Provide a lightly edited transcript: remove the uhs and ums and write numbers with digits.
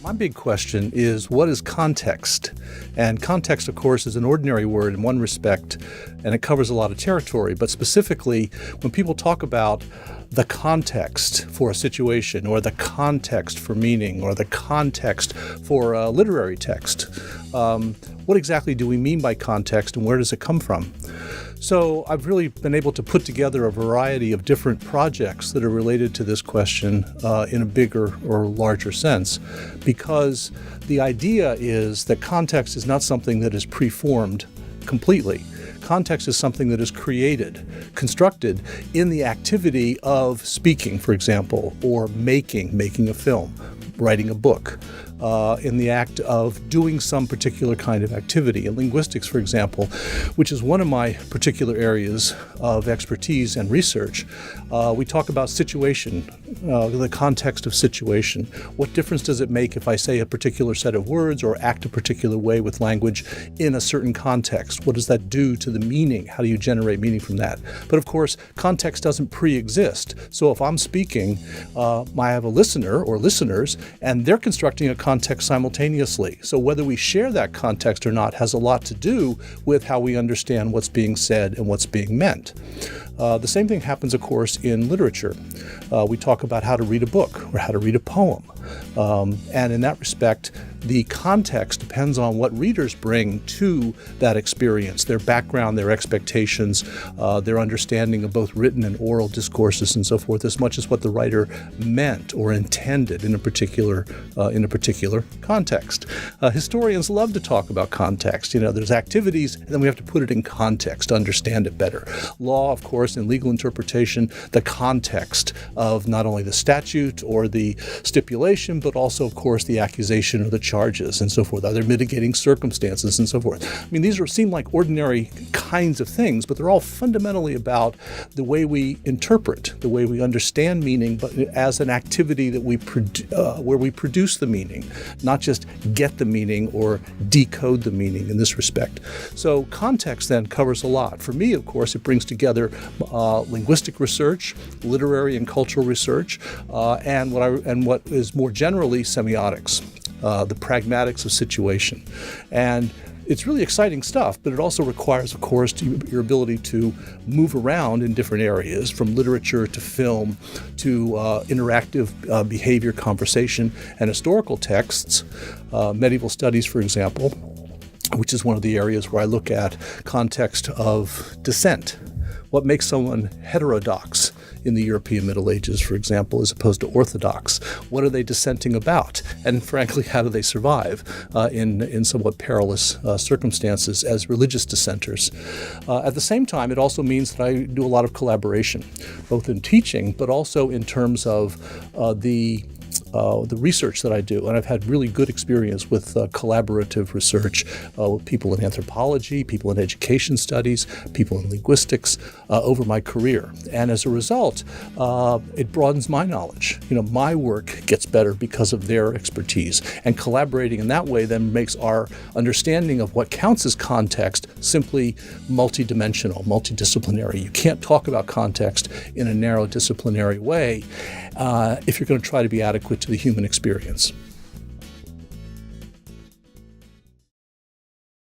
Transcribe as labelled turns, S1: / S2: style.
S1: My big question is, what is context? And context, of course, is an ordinary word in one respect, and it covers a lot of territory. But specifically, when people talk about the context for a situation, or the context for meaning, or the context for a literary text, what exactly do we mean by context, and where does it come from? So I've really been able to put together a variety of different projects that are related to this question in a bigger or larger sense, because the idea is that context is not something that is preformed completely. Context is something that is created, constructed in the activity of speaking, for example, or making a film, writing a book, in the act of doing some particular kind of activity. In linguistics, for example, which is one of my particular areas of expertise and research, we talk about situation, the context of situation. What difference does it make if I say a particular set of words or act a particular way with language in a certain context? What does that do to the meaning? How do you generate meaning from that? But of course, context doesn't pre-exist. So if I'm speaking, I have a listener or listeners, and they're constructing a context simultaneously. So whether we share that context or not has a lot to do with how we understand what's being said and what's being meant. The same thing happens, of course, in literature. We talk about how to read a book or how to read a poem. And in that respect, the context depends on what readers bring to that experience, their background, their expectations, their understanding of both written and oral discourses and so forth, as much as what the writer meant or intended in a particular context. Historians love to talk about context. There's activities, and then we have to put it in context to understand it better. Law, of course, in legal interpretation, the context of not only the statute or the stipulation, but also, of course, the accusation or the charges and so forth, other mitigating circumstances and so forth. I mean, these seem like ordinary kinds of things, but they're all fundamentally about the way we interpret, the way we understand meaning, but as an activity that where we produce the meaning, not just get the meaning or decode the meaning in this respect. So context then covers a lot. For me, of course, it brings together linguistic research, literary and cultural research, and what is more generally semiotics, the pragmatics of situation. And it's really exciting stuff, but it also requires, of course, your ability to move around in different areas, from literature to film to interactive behavior, conversation, and historical texts, medieval studies, for example, which is one of the areas where I look at context of dissent. What makes someone heterodox in the European Middle Ages, for example, as opposed to orthodox? What are they dissenting about? And frankly, how do they survive in somewhat perilous circumstances as religious dissenters? At the same time, it also means that I do a lot of collaboration, both in teaching, but also in terms of the research that I do. And I've had really good experience with collaborative research with people in anthropology, people in education studies, people in linguistics over my career. And as a result, it broadens my knowledge. My work gets better because of their expertise. And collaborating in that way then makes our understanding of what counts as context simply multidimensional, multidisciplinary. You can't talk about context in a narrow disciplinary way if you're going to try to be adequate to the human experience.